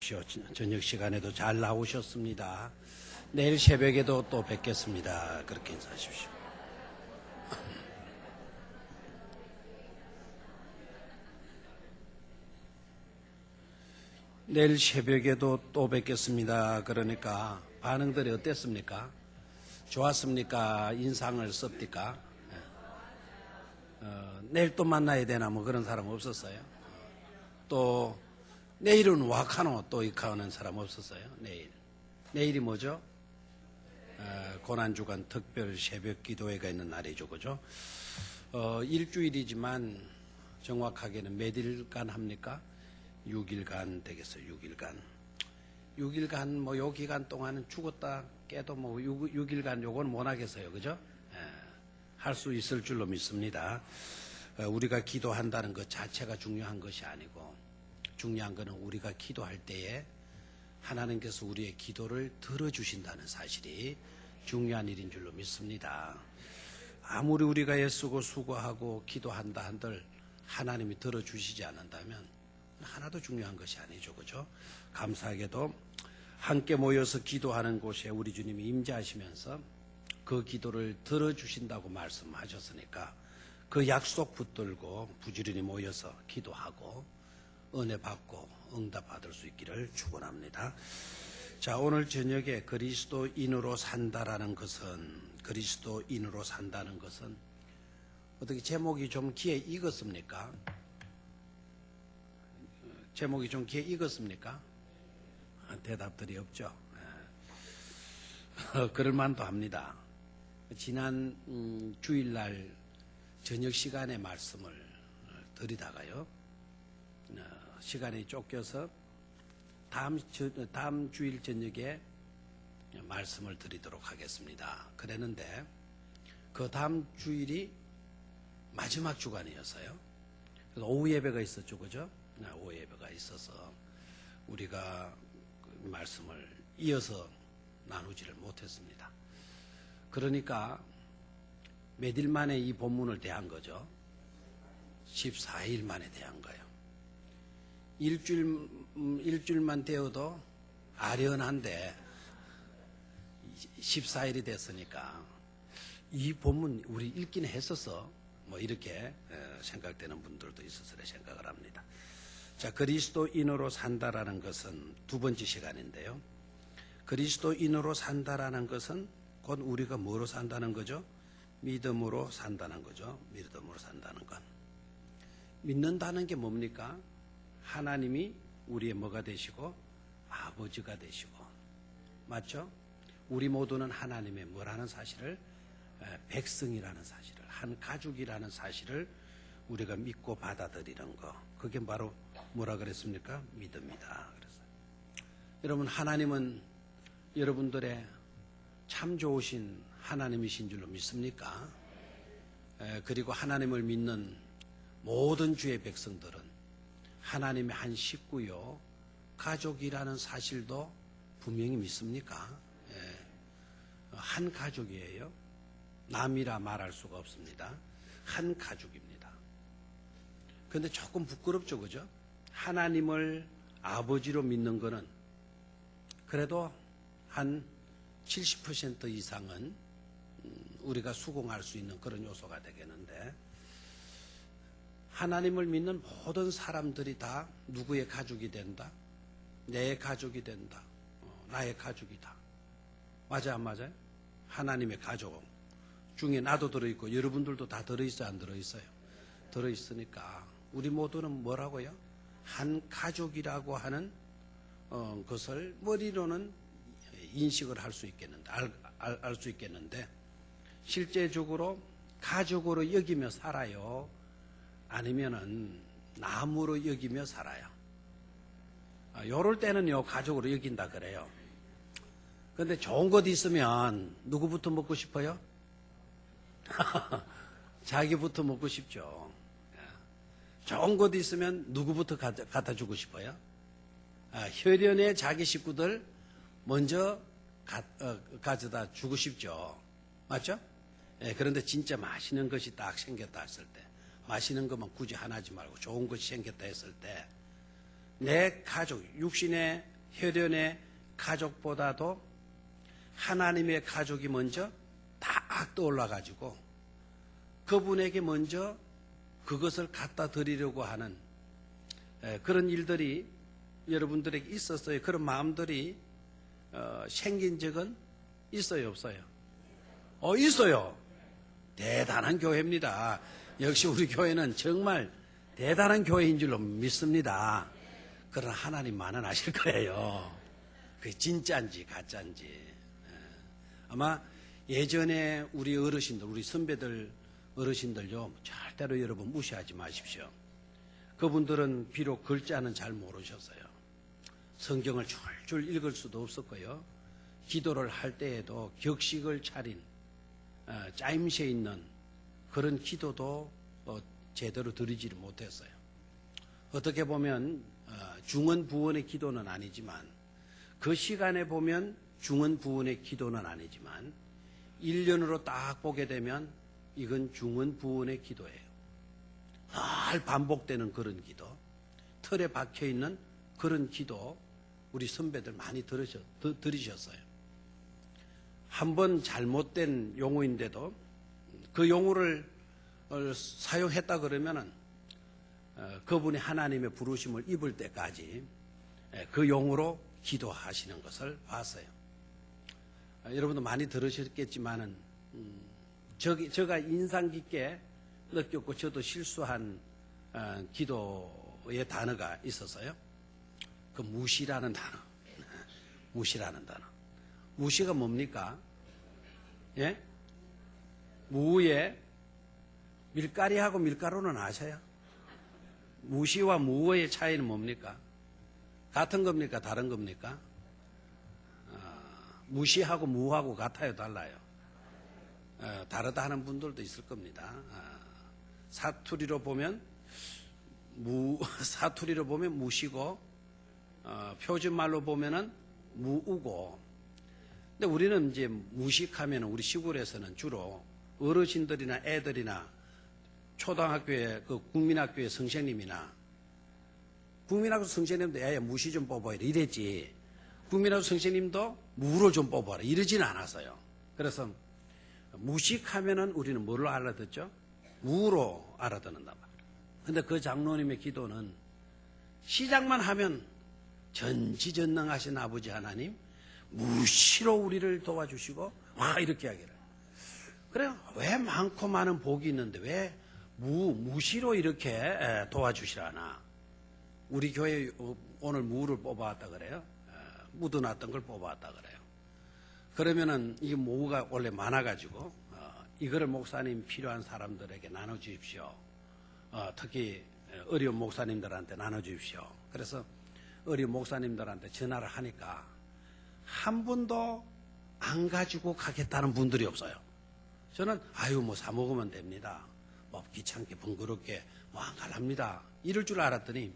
인사하십시오. 저녁 시간에도 잘 나오셨습니다. 내일 새벽에도 또 뵙겠습니다. 그렇게 인사하십시오. 내일 새벽에도 또 뵙겠습니다. 그러니까 반응들이 어땠습니까? 좋았습니까? 인상을 씁니까? 내일 또 만나야 되나 뭐 그런 사람 없었어요? 또 내일은 와카노 또 이카오는 사람 없었어요? 내일이 뭐죠? 고난주간 특별 새벽 기도회가 있는 날이죠, 그죠? 일주일이지만 정확하게는 몇 일간 합니까? 6일간 되겠어요. 6일간 뭐 요 기간 동안은 죽었다 깨도 뭐 6일간 요건 못 하겠어요, 그죠? 할 수 있을 줄로 믿습니다. 우리가 기도한다는 것 자체가 중요한 것이 아니고 중요한 것은 우리가 기도할 때에 하나님께서 우리의 기도를 들어주신다는 사실이 중요한 일인 줄로 믿습니다. 아무리 우리가 애쓰고 수고하고 기도한다 한들 하나님이 들어주시지 않는다면 하나도 중요한 것이 아니죠, 그죠? 감사하게도 함께 모여서 기도하는 곳에 우리 주님이 임재하시면서 그 기도를 들어주신다고 말씀하셨으니까 그 약속 붙들고 부지런히 모여서 기도하고 은혜 받고 응답 받을 수 있기를 축원합니다. 자, 오늘 저녁에 그리스도인으로 산다는 것은 어떻게 제목이 좀 귀에 익었습니까? 대답들이 없죠. 그럴 만도 합니다. 지난 주일날 저녁 시간에 말씀을 드리다가요, 시간이 쫓겨서 다음 주일 저녁에 말씀을 드리도록 하겠습니다. 그랬는데 그 다음 주일이 마지막 주간이었어요. 그래서 오후 예배가 있었죠, 그죠? 오후 예배가 있어서 우리가 그 말씀을 이어서 나누지를 못했습니다. 그러니까 몇 일 만에 이 본문을 대한 거죠? 14일 만에 대한 거예요. 일주일만 되어도 아련한데 14일이 됐으니까 이 본문 우리 읽긴 했어서 뭐 이렇게 생각되는 분들도 있어서 생각을 합니다. 자, 그리스도인으로 산다라는 것은 두 번째 시간인데요. 그리스도인으로 산다라는 것은 곧 우리가 뭐로 산다는 거죠? 믿음으로 산다는 거죠. 믿음으로 산다는 것. 믿는다는 게 뭡니까? 하나님이 우리의 뭐가 되시고 아버지가 되시고, 맞죠? 우리 모두는 하나님의 뭐라는 사실을, 백성이라는 사실을, 한 가족이라는 사실을 우리가 믿고 받아들이는 거, 그게 바로 뭐라 그랬습니까? 믿음이다 그랬어요. 여러분, 하나님은 여러분들의 참 좋으신 하나님이신 줄로 믿습니까? 그리고 하나님을 믿는 모든 주의 백성들은 하나님의 한 식구요, 가족이라는 사실도 분명히 믿습니까? 한 가족이에요. 남이라 말할 수가 없습니다. 한 가족입니다. 그런데 조금 부끄럽죠, 그죠? 하나님을 아버지로 믿는 거는 그래도 한 70% 이상은 우리가 수긍할 수 있는 그런 요소가 되겠는데, 하나님을 믿는 모든 사람들이 다 누구의 가족이 된다? 내 가족이 된다. 나의 가족이다. 맞아, 안 맞아요? 하나님의 가족 중에 나도 들어있고 여러분들도 다 들어있어요, 안 들어있어요? 들어있으니까 우리 모두는 뭐라고요? 한 가족이라고 하는 것을 머리로는 인식을 할 수 있겠는데, 알 수 있겠는데, 실제적으로 가족으로 여기며 살아요? 아니면은 남으로 여기며 살아요? 요럴 때는요, 가족으로 여긴다 그래요. 그런데 좋은 것 있으면 누구부터 먹고 싶어요? 자기부터 먹고 싶죠. 좋은 것 있으면 누구부터 갖다 주고 싶어요? 혈연의 자기 식구들 먼저 가져다 주고 싶죠. 맞죠? 그런데 진짜 맛있는 것이 딱 생겼다 했을 때, 맛있는 것만 굳이 하나 하지 말고 좋은 것이 생겼다 했을 때, 내 가족, 육신의 혈연의 가족보다도 하나님의 가족이 먼저 딱 떠올라가지고 그분에게 먼저 그것을 갖다 드리려고 하는 그런 일들이 여러분들에게 있었어요. 그런 마음들이 생긴 적은 있어요, 없어요? 있어요. 대단한 교회입니다. 역시 우리 교회는 정말 대단한 교회인 줄로 믿습니다. 그러나 하나님만은 아실 거예요. 그게 진짜인지 가짜인지. 아마 예전에 우리 어르신들, 우리 선배들 어르신들요, 절대로 여러분 무시하지 마십시오. 그분들은 비록 글자는 잘 모르셨어요. 성경을 줄줄 읽을 수도 없었고요. 기도를 할 때에도 격식을 차린 짜임새 있는 그런 기도도 제대로 드리지를 못했어요. 어떻게 보면 중언 부언의 기도는 아니지만 그 시간에 보면 중언 부언의 기도는 아니지만 1년으로 딱 보게 되면 이건 중언 부언의 기도예요. 늘 반복되는 그런 기도, 틀에 박혀있는 그런 기도 우리 선배들 많이 들으셨어요. 한번 잘못된 용어인데도 그 용어를 사용했다 그러면은 그분이 하나님의 부르심을 입을 때까지 그 용어로 기도하시는 것을 봤어요. 여러분도 많이 들으셨겠지만은 제가 인상 깊게 느꼈고 저도 실수한 기도의 단어가 있었어요. 그 무시라는 단어. 무시라는 단어. 무시가 뭡니까? 예? 무에 밀가리하고 밀가루는 아셔요? 무시와 무의 차이는 뭡니까? 같은 겁니까? 다른 겁니까? 무시하고 무하고 같아요? 달라요? 다르다 하는 분들도 있을 겁니다. 사투리로 보면 사투리로 보면 무시고 표준말로 보면은 무우고. 근데 우리는 이제 무식하면 우리 시골에서는 주로 어르신들이나 애들이나 초등학교에 그 국민학교의 선생님이나 국민학교 선생님도 애야 무시 좀 뽑아야 이랬지. 국민학교 선생님도 무를 좀 뽑아라 이러지는 않았어요. 그래서 무식하면은 우리는 뭘로 알아듣죠? 무로 알아듣는다 말이에요. 근데 그 장로님의 기도는 시작만 하면 전지전능하신 아버지 하나님 무시로 우리를 도와주시고 이렇게 하기를. 그래요. 왜 많고 많은 복이 있는데 왜 무시로 이렇게 도와주시라나. 우리 교회 오늘 무를 뽑아왔다 그래요. 묻어놨던 걸 뽑아왔다 그래요. 그러면은 이 무가 원래 많아가지고 이거를 목사님 필요한 사람들에게 나눠주십시오. 특히 어려운 목사님들한테 나눠주십시오. 그래서 어려운 목사님들한테 전화를 하니까 한 분도 안 가지고 가겠다는 분들이 없어요. 저는 뭐 사 먹으면 됩니다. 뭐 귀찮게 번거롭게 뭐 안 갈랍니다. 이럴 줄 알았더니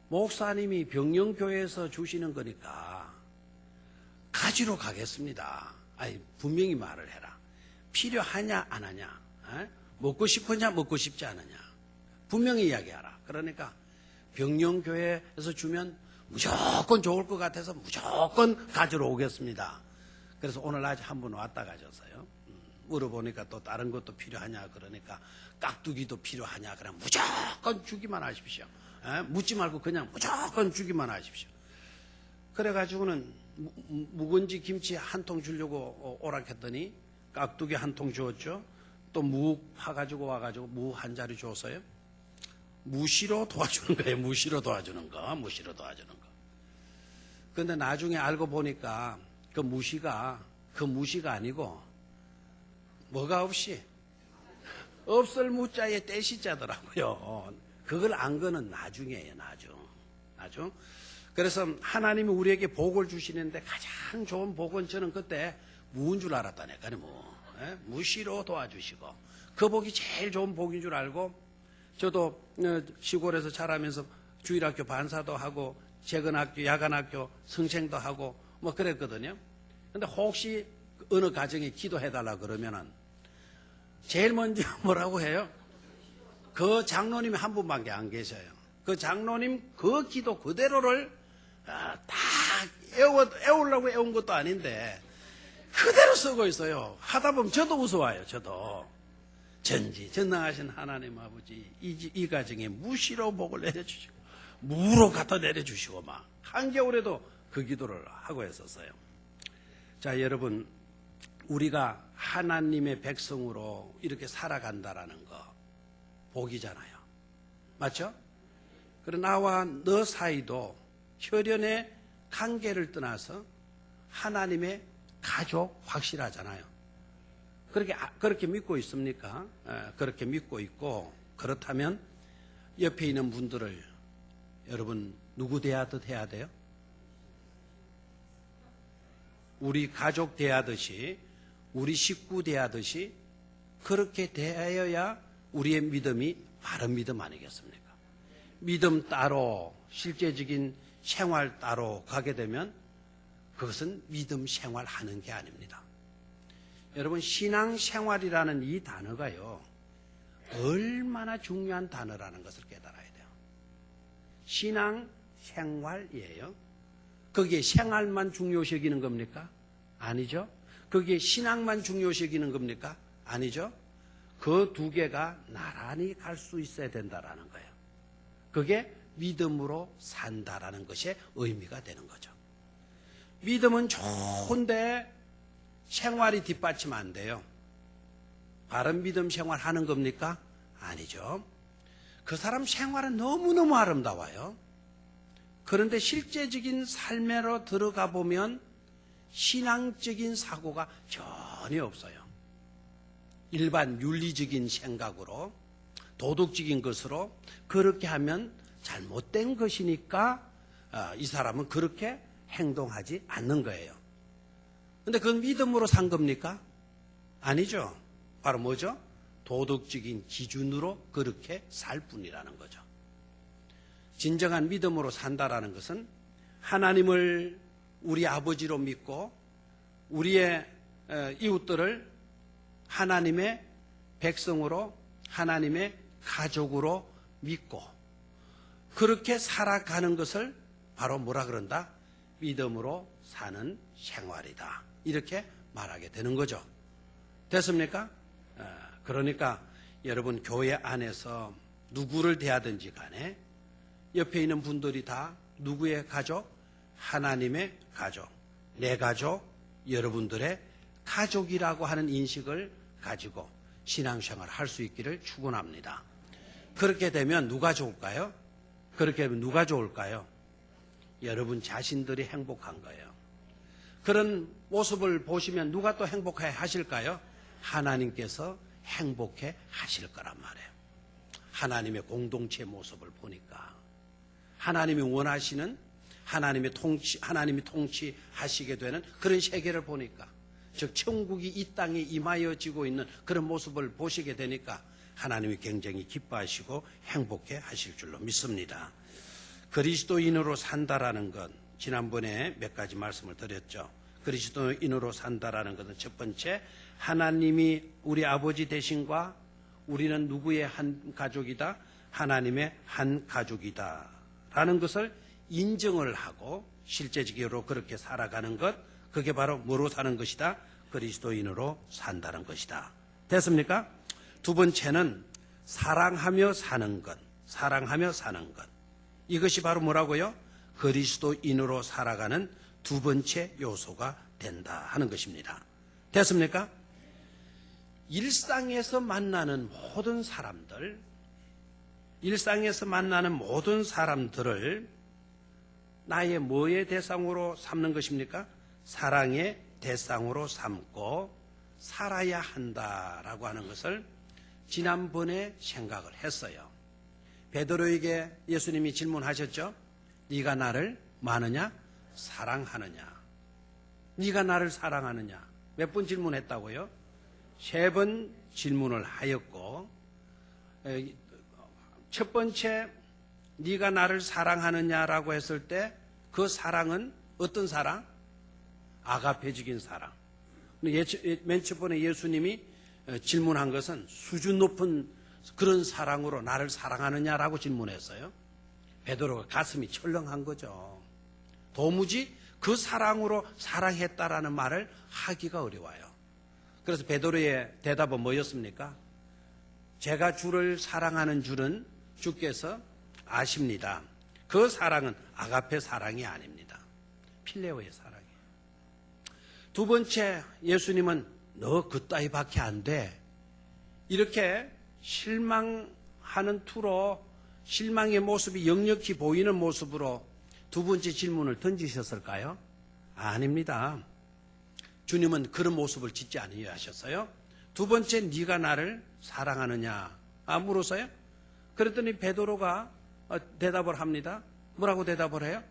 목사님이 병영교회에서 주시는 거니까 가지러 가겠습니다. 분명히 말을 해라. 필요하냐 안 하냐, 먹고 싶으냐 먹고 싶지 않으냐 분명히 이야기하라. 그러니까 병영교회에서 주면 무조건 좋을 것 같아서 무조건 가지러 오겠습니다. 그래서 오늘 낮에 한 분 왔다 가셨어요. 물어보니까 또 다른 것도 필요하냐 그러니까 깍두기도 필요하냐 그러면 무조건 주기만 하십시오. 묻지 말고 그냥 무조건 주기만 하십시오. 그래가지고는 묵은지 김치 한 통 주려고 오락했더니 깍두기 한 통 주었죠. 또 무 파가지고 와가지고 무 한 자리 줬어요. 무시로 도와주는 거예요. 무시로 도와주는 거. 무시로 도와주는 거. 근데 나중에 알고 보니까 그 무시가 아니고 뭐가 없이 없을 무자에 떼시자더라고요. 그걸 안 거는 나중이에요. 나중. 그래서 하나님이 우리에게 복을 주시는데 가장 좋은 복은 저는 그때 무인 줄 알았다니까요. 무시로 도와주시고 그 복이 제일 좋은 복인 줄 알고 저도 시골에서 자라면서 주일학교 반사도 하고 재건학교, 야간학교 선생도 하고 뭐 그랬거든요. 근데 혹시 어느 가정에 기도해달라 그러면은 제일 먼저 뭐라고 해요? 그 장로님이 한 분밖에 안 계셔요. 그 장로님 그 기도 그대로를 다 애우려고 애운 것도 아닌데 그대로 쓰고 있어요. 하다 보면 저도 무서워요. 저도. 전지전능하신 하나님 아버지 이 가정에 무시로 복을 내려주시고 무로 갖다 내려주시고 막 한겨울에도 그 기도를 하고 했었어요. 자, 여러분, 우리가 하나님의 백성으로 이렇게 살아간다라는 거 복이잖아요. 맞죠? 그리고 나와 너 사이도 혈연의 관계를 떠나서 하나님의 가족 확실하잖아요. 그렇게 믿고 있습니까? 그렇게 믿고 있고, 그렇다면 옆에 있는 분들을 여러분 누구 대하듯 해야 돼요? 우리 가족 대하듯이, 우리 식구 대하듯이 그렇게 대하여야 우리의 믿음이 바른 믿음 아니겠습니까? 믿음 따로 실제적인 생활 따로 가게 되면 그것은 믿음 생활하는 게 아닙니다. 여러분, 신앙생활이라는 이 단어가요, 얼마나 중요한 단어라는 것을 깨달아야 돼요. 신앙생활이에요. 거기에 생활만 중요시 여기는 겁니까? 아니죠. 거기에 신앙만 중요시 여기는 겁니까? 아니죠. 그 두 개가 나란히 갈 수 있어야 된다라는 거예요. 그게 믿음으로 산다라는 것의 의미가 되는 거죠. 믿음은 좋은데 생활이 뒷받침 안 돼요. 바른 믿음 생활하는 겁니까? 아니죠. 그 사람 생활은 너무너무 아름다워요. 그런데 실제적인 삶으로 들어가 보면 신앙적인 사고가 전혀 없어요. 일반 윤리적인 생각으로 도덕적인 것으로 그렇게 하면 잘못된 것이니까 이 사람은 그렇게 행동하지 않는 거예요. 근데 그건 믿음으로 산 겁니까? 아니죠. 바로 뭐죠? 도덕적인 기준으로 그렇게 살 뿐이라는 거죠. 진정한 믿음으로 산다라는 것은 하나님을 우리 아버지로 믿고 우리의 이웃들을 하나님의 백성으로 하나님의 가족으로 믿고 그렇게 살아가는 것을 바로 뭐라 그런다? 믿음으로 사는 생활이다. 이렇게 말하게 되는 거죠. 됐습니까? 그러니까 여러분 교회 안에서 누구를 대하든지 간에 옆에 있는 분들이 다 누구의 가족? 하나님의 가족, 내 가족, 여러분들의 가족이라고 하는 인식을 가지고 신앙생활을 할 수 있기를 축원합니다. 그렇게 되면 누가 좋을까요? 그렇게 되면 누가 좋을까요? 여러분 자신들이 행복한 거예요. 그런 모습을 보시면 누가 또 행복해 하실까요? 하나님께서 행복해 하실 거란 말이에요. 하나님의 공동체 모습을 보니까 하나님이 원하시는 하나님이 통치하시게 되는 그런 세계를 보니까, 즉 천국이 이 땅에 임하여지고 있는 그런 모습을 보시게 되니까 하나님이 굉장히 기뻐하시고 행복해 하실 줄로 믿습니다. 그리스도인으로 산다라는 것, 지난번에 몇 가지 말씀을 드렸죠. 그리스도인으로 산다라는 것은 첫 번째, 하나님이 우리 아버지 되신과 우리는 누구의 한 가족이다? 하나님의 한 가족이다 라는 것을 인정을 하고 실제적으로 그렇게 살아가는 것, 그게 바로 뭐로 사는 것이다? 그리스도인으로 산다는 것이다. 됐습니까? 두 번째는 사랑하며 사는 것, 사랑하며 사는 것. 이것이 바로 뭐라고요? 그리스도인으로 살아가는 두 번째 요소가 된다 하는 것입니다. 됐습니까? 일상에서 만나는 모든 사람들, 일상에서 만나는 모든 사람들을 나의 뭐의 대상으로 삼는 것입니까? 사랑의 대상으로 삼고 살아야 한다라고 하는 것을 지난번에 생각을 했어요. 베드로에게 예수님이 질문하셨죠? 네가 나를 많으냐? 사랑하느냐? 네가 나를 사랑하느냐? 몇 번 질문했다고요? 3번 질문을 하였고, 첫 번째 네가 나를 사랑하느냐라고 했을 때 그 사랑은 어떤 사랑? 아가페적인 사랑. 맨 첫 번에 예수님이 질문한 것은 수준 높은 그런 사랑으로 나를 사랑하느냐라고 질문했어요. 베드로가 가슴이 철렁한 거죠. 도무지 그 사랑으로 사랑했다라는 말을 하기가 어려워요. 그래서 베드로의 대답은 뭐였습니까? 제가 주를 사랑하는 줄은 주께서 아십니다. 그 사랑은 아가페 사랑이 아닙니다. 필레오의 사랑이에요. 두 번째, 예수님은 너 그따위밖에 안 돼. 이렇게 실망하는 투로 실망의 모습이 역력히 보이는 모습으로 두 번째 질문을 던지셨을까요? 아닙니다. 주님은 그런 모습을 짓지 아니하셨어요. 두 번째, 네가 나를 사랑하느냐 물어서요. 그랬더니 베드로가 대답을 합니다. 뭐라고 대답을 해요?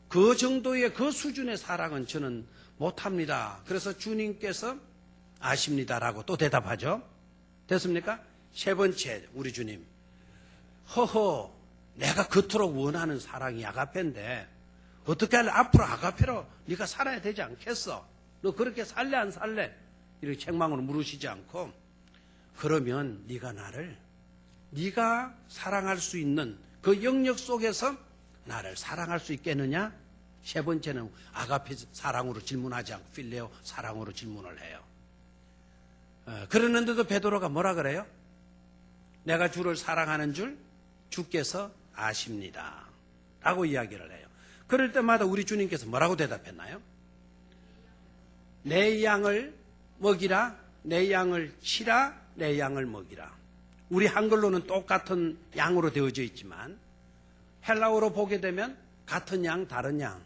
그 정도의 그 수준의 사랑은 저는 못합니다. 그래서 주님께서 아십니다라고 또 대답하죠. 됐습니까? 세 번째, 우리 주님, 허허, 내가 그토록 원하는 사랑이 아가페인데 어떻게 할래? 앞으로 아가페로 네가 살아야 되지 않겠어? 너 그렇게 살래 안 살래? 이렇게 책망으로 물으시지 않고, 그러면 네가 나를, 네가 사랑할 수 있는 그 영역 속에서 나를 사랑할 수 있겠느냐? 세 번째는 아가페 사랑으로 질문하지 않고 필레오 사랑으로 질문을 해요. 그러는데도 베드로가 뭐라 그래요? 내가 주를 사랑하는 줄 주께서 아십니다 라고 이야기를 해요. 그럴 때마다 우리 주님께서 뭐라고 대답했나요? 내 양을 먹이라, 내 양을 치라, 내 양을 먹이라. 우리 한글로는 똑같은 양으로 되어져 있지만 헬라어로 보게 되면 같은 양, 다른 양,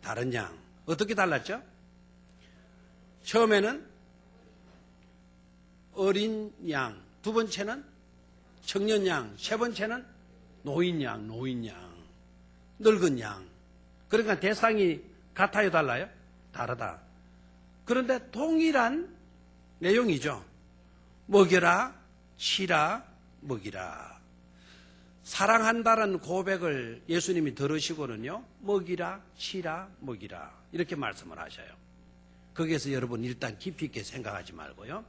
다른 양. 어떻게 달랐죠? 처음에는 어린 양, 두 번째는 청년 양, 세 번째는 노인 양, 늙은 양. 그러니까 대상이 같아요, 달라요? 다르다. 그런데 동일한 내용이죠. 먹여라, 치라, 먹이라. 사랑한다는 고백을 예수님이 들으시고는요, 먹이라, 치라, 먹이라 이렇게 말씀을 하셔요. 거기에서 여러분 일단 깊이 있게 생각하지 말고요,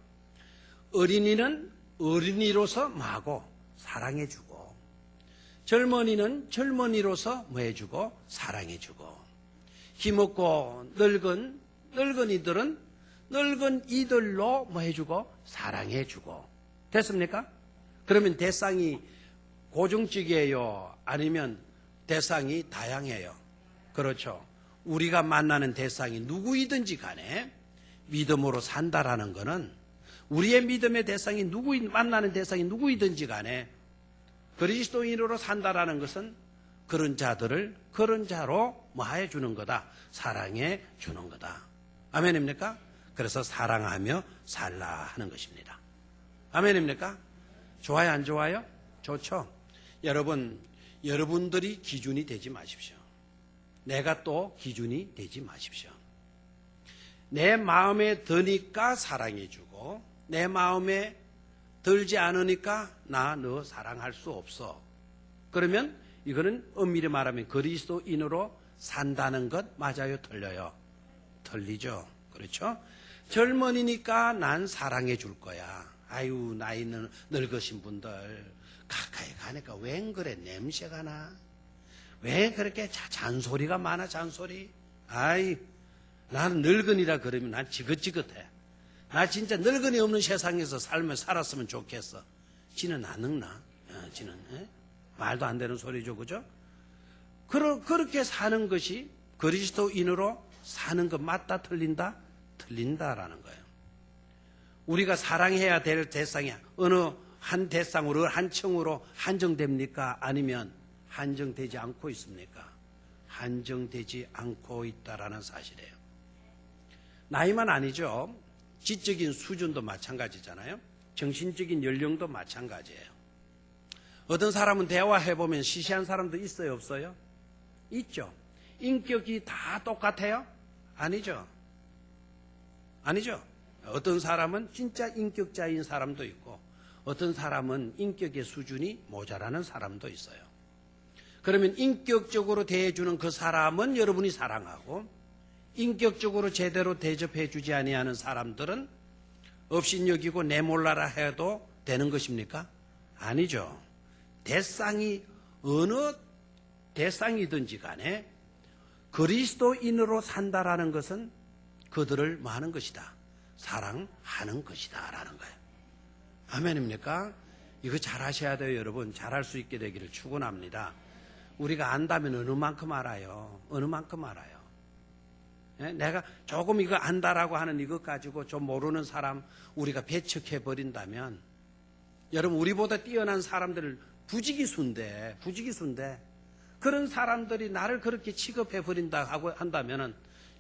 어린이는 어린이로서 뭐하고 사랑해주고, 젊은이는 젊은이로서 뭐해주고 사랑해주고, 힘없고 늙은이들은 늙은이들로 뭐해주고 사랑해주고. 됐습니까? 그러면 대상이 고정적이에요? 아니면 대상이 다양해요? 그렇죠. 우리가 만나는 대상이 누구이든지 간에 믿음으로 산다라는 것은, 우리의 믿음의 대상이 만나는 대상이 누구이든지 간에 그리스도인으로 산다라는 것은 그런 자들을 그런 자로 뭐해 주는 거다, 사랑해 주는 거다. 아멘입니까? 그래서 사랑하며 살라 하는 것입니다. 아멘입니까? 좋아요, 안 좋아요? 좋죠. 여러분들이 기준이 되지 마십시오. 내가 또 기준이 되지 마십시오. 내 마음에 드니까 사랑해주고, 내 마음에 들지 않으니까 너 사랑할 수 없어. 그러면 이거는 엄밀히 말하면 그리스도인으로 산다는 것 맞아요, 틀려요? 틀리죠. 그렇죠? 젊은이니까 난 사랑해 줄 거야. 아유, 나이 늙으신 분들 가까이 가니까 웬 그래 냄새가 나? 왜 그렇게 잔소리가 많아, 잔소리? 아이, 나는 늙은이라 그러면 난 지긋지긋해. 나 진짜 늙은이 없는 세상에서 살았으면 좋겠어. 지는 안 늙나? 지는 말도 안 되는 소리죠, 그죠? 그렇게 사는 것이 그리스도인으로 사는 것 맞다, 틀린다? 틀린다라는 거예요. 우리가 사랑해야 될 대상이 어느 한 대상으로, 한 층으로 한정됩니까? 아니면 한정되지 않고 있습니까? 한정되지 않고 있다라는 사실이에요. 나이만 아니죠. 지적인 수준도 마찬가지잖아요. 정신적인 연령도 마찬가지예요. 어떤 사람은 대화해보면 시시한 사람도 있어요, 없어요? 있죠. 인격이 다 똑같아요? 아니죠. 아니죠. 어떤 사람은 진짜 인격자인 사람도 있고, 어떤 사람은 인격의 수준이 모자라는 사람도 있어요. 그러면 인격적으로 대해주는 그 사람은 여러분이 사랑하고, 인격적으로 제대로 대접해 주지 아니하는 사람들은 업신여기고 내몰라라 해도 되는 것입니까? 아니죠. 대상이 어느 대상이든지 간에 그리스도인으로 산다라는 것은 그들을 뭐 하는 것이다? 사랑하는 것이다 라는 거예요. 아멘입니까? 이거 잘 하셔야 돼요, 여러분. 잘할 수 있게 되기를 축원합니다. 우리가 안다면 어느 만큼 알아요. 어느 만큼 알아요. 예? 내가 조금 이거 안다라고 하는 이것 가지고 좀 모르는 사람 우리가 배척해 버린다면, 여러분, 우리보다 뛰어난 사람들을 부지기수인데 그런 사람들이 나를 그렇게 취급해 버린다 하고 한다면은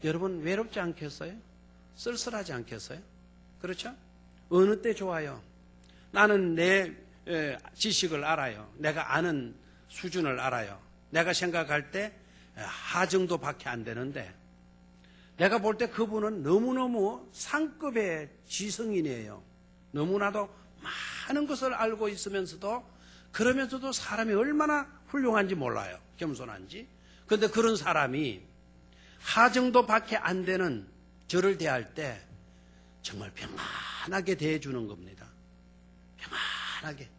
여러분 외롭지 않겠어요? 쓸쓸하지 않겠어요? 그렇죠? 어느 때 좋아요? 나는 내 지식을 알아요. 내가 아는 수준을 알아요. 내가 생각할 때 하정도밖에 안 되는데, 내가 볼 때 그분은 너무너무 상급의 지성인이에요. 너무나도 많은 것을 알고 있으면서도, 그러면서도 사람이 얼마나 훌륭한지 몰라요. 겸손한지. 그런데 그런 사람이 하정도밖에 안 되는 저를 대할 때 정말 평안하게 대해주는 겁니다. 평안하게.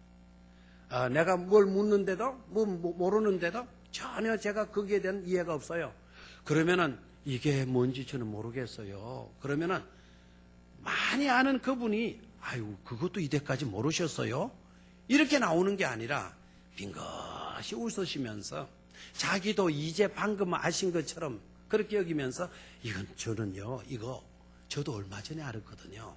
내가 뭘 묻는데도, 모르는데도 전혀 제가 거기에 대한 이해가 없어요. 그러면은 이게 뭔지 저는 모르겠어요. 그러면은 많이 아는 그분이, 아유, 그것도 이때까지 모르셨어요? 이렇게 나오는 게 아니라 빙긋이 웃으시면서 자기도 이제 방금 아신 것처럼 그렇게 여기면서, 이건 저는요, 이거 저도 얼마 전에 알았거든요.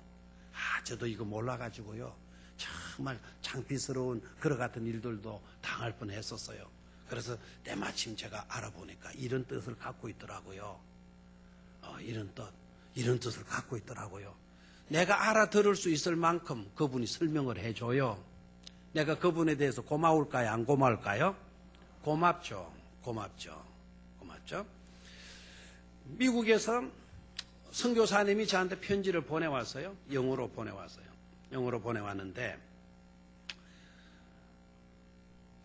저도 이거 몰라가지고요, 정말 창피스러운 그런 같은 일들도 당할 뻔했었어요. 그래서 때마침 제가 알아보니까 이런 뜻을 갖고 있더라고요. 이런 뜻을 갖고 있더라고요. 내가 알아들을 수 있을 만큼 그분이 설명을 해줘요. 내가 그분에 대해서 고마울까요? 안 고마울까요? 고맙죠. 미국에서 선교사님이 저한테 편지를 보내왔어요. 영어로 보내왔는데,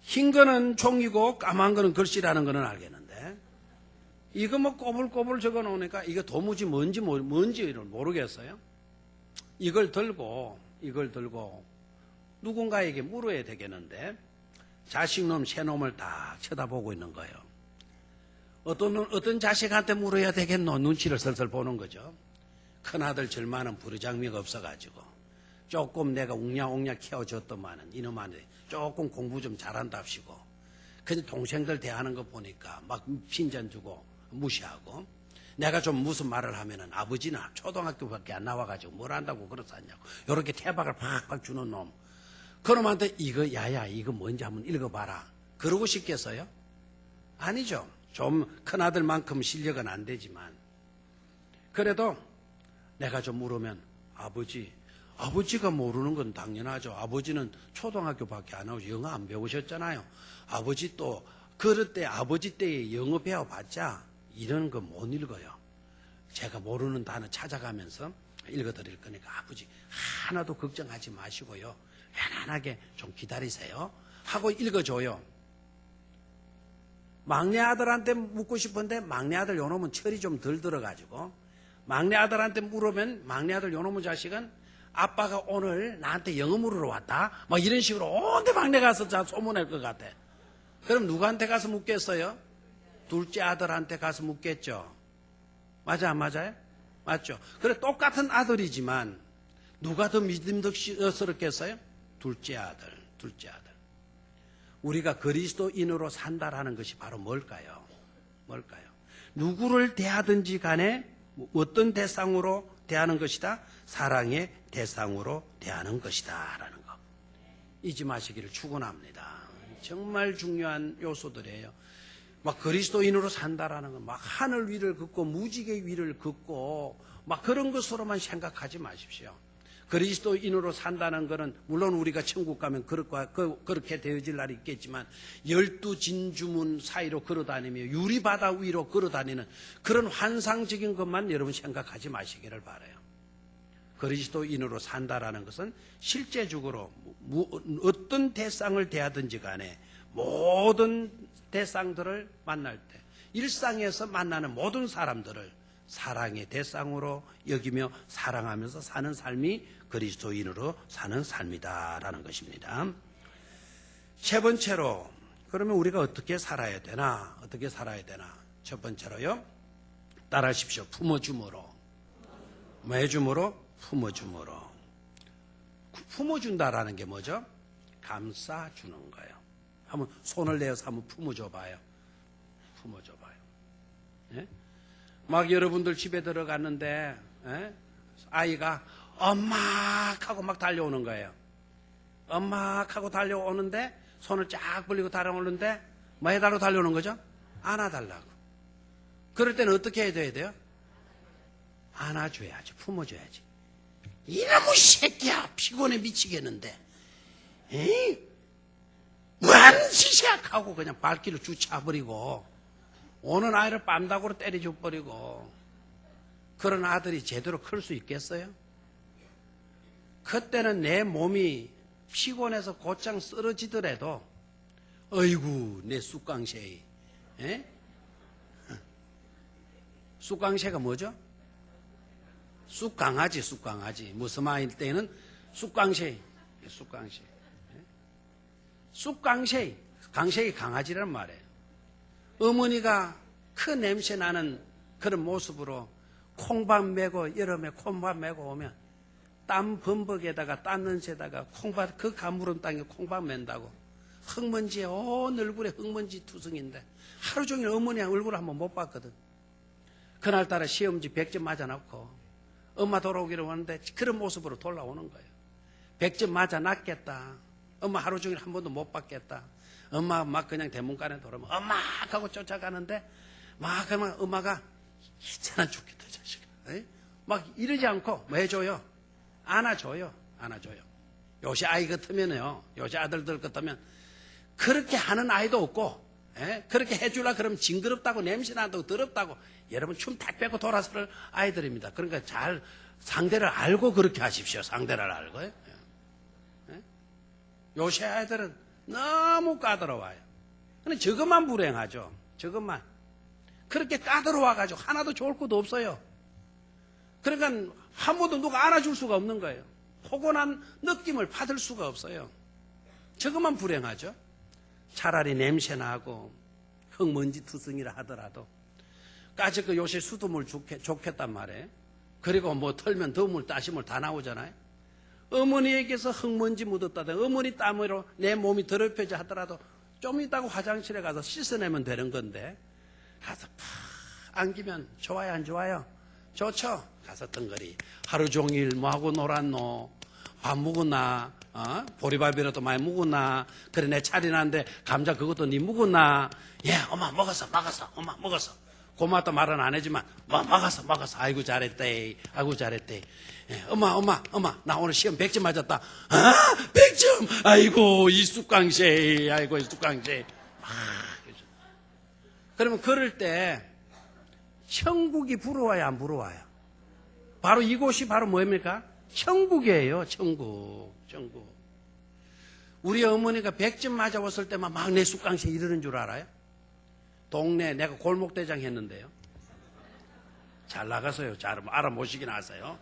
흰 거는 종이고 까만 거는 글씨라는 거는 알겠는데, 이거 뭐 꼬불꼬불 적어 놓으니까 이거 도무지 뭔지를 모르겠어요. 이걸 들고 누군가에게 물어야 되겠는데, 자식놈 새놈을 딱 쳐다보고 있는 거예요. 어떤 자식한테 물어야 되겠노? 눈치를 슬슬 보는 거죠. 큰아들 절만은 부르장미가 없어가지고 조금 내가 웅냥웅냥 키워줬더만은 이놈한테 조금 공부 좀 잘한답시고, 근데 동생들 대하는 거 보니까 막 핀잔 주고 무시하고, 내가 좀 무슨 말을 하면은 아버지는 초등학교밖에 안 나와가지고 뭘 안다고 그러셨냐고 이렇게 태박을 팍팍 주는 놈, 그놈한테 이거 야야 이거 뭔지 한번 읽어봐라 그러고 싶겠어요? 아니죠. 좀 큰아들만큼 실력은 안 되지만, 그래도 내가 좀 물으면 아버지가 모르는 건 당연하죠. 아버지는 초등학교밖에 안 나오고 영어 안 배우셨잖아요. 아버지 또 그럴 때 아버지 때에 영어 배워봤자 이런 거 못 읽어요. 제가 모르는 단어 찾아가면서 읽어드릴 거니까 아버지 하나도 걱정하지 마시고요, 편안하게 좀 기다리세요 하고 읽어줘요. 막내 아들한테 묻고 싶은데 막내 아들 요놈은 철이 좀 덜 들어가지고, 막내 아들한테 물으면 막내 아들 요놈의 자식은 아빠가 오늘 나한테 영어 물으러 왔다 막 이런 식으로 온데 막내 가서 소문낼 것 같아. 그럼 누구한테 가서 묻겠어요? 둘째 아들한테 가서 묻겠죠. 맞아 안 맞아요? 맞죠. 그래, 똑같은 아들이지만 누가 더 믿음직스럽겠어요? 둘째 아들. 우리가 그리스도인으로 산다라는 것이 바로 뭘까요? 누구를 대하든지 간에 어떤 대상으로 대하는 것이다? 사랑의 대상으로 대하는 것이다 라는 거 잊지 마시기를 축원합니다. 정말 중요한 요소들이에요. 막 그리스도인으로 산다라는 건 막 하늘 위를 긋고 무지개 위를 긋고 막 그런 것으로만 생각하지 마십시오. 그리스도인으로 산다는 것은 물론 우리가 천국 가면 그렇게 되어질 날이 있겠지만 12진주문 사이로 걸어다니며 유리바다 위로 걸어다니는 그런 환상적인 것만 여러분 생각하지 마시기를 바라요. 그리스도인으로 산다라는 것은 실제적으로 어떤 대상을 대하든지 간에 모든 대상들을 만날 때, 일상에서 만나는 모든 사람들을 사랑의 대상으로 여기며 사랑하면서 사는 삶이 그리스도인으로 사는 삶이다라는 것입니다. 세 번째로, 그러면 우리가 어떻게 살아야 되나? 첫 번째로요. 따라하십시오. 품어줌으로. 뭐 해줌으로? 품어줌으로. 품어준다라는 게 뭐죠? 감싸주는 거예요. 한번 손을 내어서 한번 품어줘봐요. 품어줘봐요. 예? 막 여러분들 집에 들어갔는데 예? 아이가 엄마 하고 막 달려오는 거예요. 엄마 하고 달려오는데 손을 쫙 벌리고 달려오는데 뭐 해달라고 달려오는 거죠? 안아달라고. 그럴 때는 어떻게 해줘야 돼요? 안아줘야지. 품어줘야지. 이놈의 새끼야 피곤해 미치겠는데 에이? 뭐하는 짓이야 하고 그냥 발길을 주차버리고 오는 아이를 빰다구로 때려줘 버리고 그런 아들이 제대로 클 수 있겠어요? 그때는 내 몸이 피곤해서 곧장 쓰러지더라도 어이구 내 쑥강새이 쑥강새가 뭐죠? 쑥강아지 쑥강아지 무슨 말일 때는 쑥강새 쑥강새 쑥강새 강새이 강아지란 말이에요. 어머니가 큰 냄새 나는 그런 모습으로 콩밥 메고 여름에 콩밥 메고 오면 땀 범벅에다가 땀 냄새에다가 콩밥 그 가물은 땅에 콩밥 맨다고 흙먼지에 온 얼굴에 흙먼지 투성인데 하루 종일 어머니 얼굴을 한번 못 봤거든. 그날따라 시험지 100점 맞아놓고 엄마 돌아오기로 하는데 그런 모습으로 돌아오는 거예요. 100점 맞아 놨겠다. 엄마 하루 종일 한 번도 못 봤겠다. 엄마 막 그냥 대문간에 돌아오면 엄마 하고 쫓아가는데 막 그러면 엄마가 이제는 죽겠다 자식아. 막 이러지 않고 뭐 해줘요? 안아줘요. 안아줘요. 요새 아이 같으면요. 요새 아들들 같으면 그렇게 하는 아이도 없고 그렇게 해주려 그러면 징그럽다고 냄새난다고 더럽다고 여러분 춤 탁 빼고 돌아서는 아이들입니다. 그러니까 잘 상대를 알고 그렇게 하십시오. 상대를 알고요. 요새 아이들은 너무 까다로워요. 근데 저것만 불행하죠. 저것만. 그렇게 까다로워가지고 하나도 좋을 것도 없어요. 그러니까 한 번도 누가 안아줄 수가 없는 거예요. 포근한 느낌을 받을 수가 없어요. 저것만 불행하죠. 차라리 냄새나고 흙먼지 투성이라 하더라도 까짓 그 요새 수돗물 좋겠단 말이에요. 그리고 뭐 털면 더물 따시물 다 나오잖아요. 어머니에게서 흙먼지 묻었다든 어머니 땀으로 내 몸이 더럽혀져 하더라도 좀 있다가 화장실에 가서 씻어내면 되는 건데 가서 팍 안기면 좋아요 안 좋아요? 좋죠. 가서 덩거리 하루 종일 뭐하고 놀았노? 밥 먹었나? 보리밥이라도 많이 먹었나? 그래 내 차리는데 감자 그것도 니 먹었나? 예 엄마 먹었어 엄마 먹었어. 고맙다 말은 안 하지만 먹었어 아이고 잘했대 아이고 잘했대. 예, 엄마 나 오늘 시험 100점 맞았다. 100점 아이고 이 쑥강새 아이고 이 쑥강새. 그러면 그럴 때 천국이 부러워요 안 부러워요? 바로 이곳이 바로 뭐입니까? 천국이에요. 천국. 우리 어머니가 100점 맞아왔을 때만 막 내 쑥강새 이러는 줄 알아요? 동네 내가 골목대장 했는데요. 잘 나가서요. 잘 알아보시긴 하세요.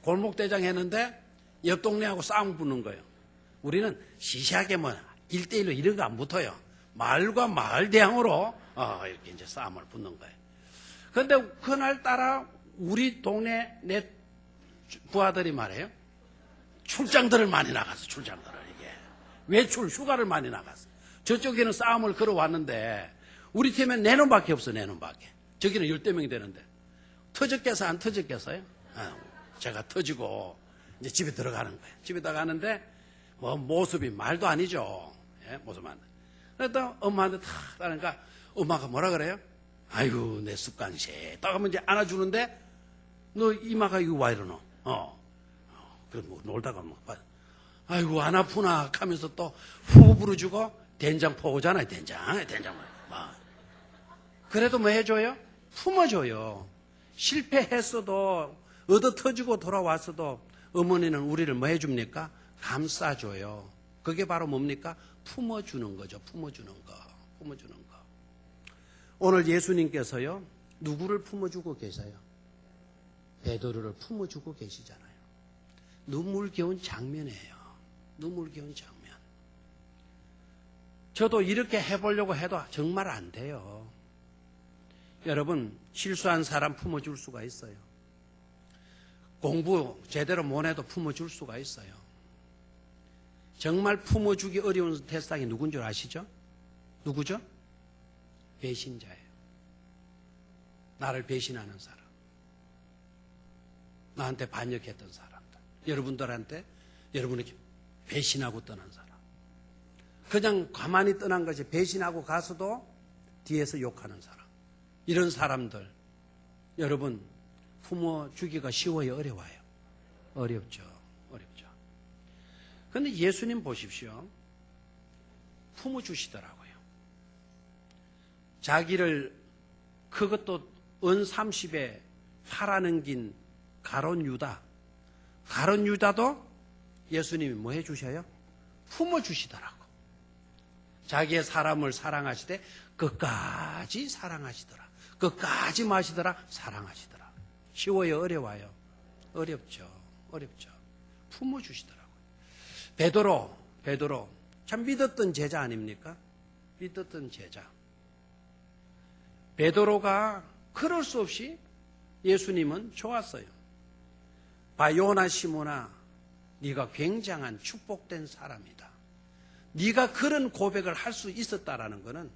골목대장 했는데 옆 동네하고 싸움 붙는 거예요. 우리는 시시하게 뭐 1대1로 이런 거 안 붙어요. 마을과 마을 대항으로 이렇게 이제 싸움을 붙는 거예요. 그런데 그날따라 우리 동네 내 부하들이 말해요. 출장들을 많이 나갔어. 출장들을 이게 외출 휴가를 많이 나갔어. 저쪽에는 싸움을 걸어왔는데 우리 팀엔 4놈밖에 없어. 4놈밖에. 저기는 10대 명이 되는데 터졌겠어 안 터졌겠어요? 제가 터지고 이제 집에 들어가는 거예요. 집에 들어가는데 뭐 모습이 말도 아니죠. 예? 모습 안. 그랬더니 엄마한테 탁 따니까 엄마가 뭐라 그래요? 아이고 내 습관새. 딱 하면 이제 안아주는데 너 이마가 이거 와 이러노? 그럼 뭐 놀다가 뭐 아이고 안 아프나 하면서 또 후 불어주고 된장포 오잖아요. 된장. 그래도 뭐 해줘요? 품어줘요. 실패했어도 얻어 터지고 돌아왔어도 어머니는 우리를 뭐 해줍니까? 감싸줘요. 그게 바로 뭡니까? 품어주는 거죠. 품어주는 거. 오늘 예수님께서요. 누구를 품어주고 계세요? 베드로를 품어주고 계시잖아요. 눈물겨운 장면이에요. 눈물겨운 장면. 저도 이렇게 해보려고 해도 정말 안 돼요. 여러분, 실수한 사람 품어줄 수가 있어요. 공부 제대로 못해도 품어줄 수가 있어요. 정말 품어주기 어려운 대상이 누군 줄 아시죠? 누구죠? 배신자예요. 나를 배신하는 사람. 나한테 반역했던 사람들. 여러분들한테 여러분에게 배신하고 떠난 사람. 그냥 가만히 떠난 것이 배신하고 가서도 뒤에서 욕하는 사람. 이런 사람들 여러분 품어주기가 쉬워요? 어려워요? 어렵죠. 어렵죠. 그런데 예수님 보십시오. 품어주시더라고요. 자기를 그것도 은 30에 팔아넘긴 가룟 유다. 가룟 유다도 예수님이 뭐 해주셔요? 품어주시더라고. 자기의 사람을 사랑하시되 끝까지 사랑하시더라. 끝까지 마시더라. 사랑하시더라. 쉬워요? 어려워요? 어렵죠. 어렵죠. 품어주시더라고요. 베드로 참 믿었던 제자 아닙니까? 믿었던 제자. 베드로가 그럴 수 없이 예수님은 좋았어요. 봐, 요나 시몬아, 네가 굉장한 축복된 사람이다. 네가 그런 고백을 할 수 있었다라는 것은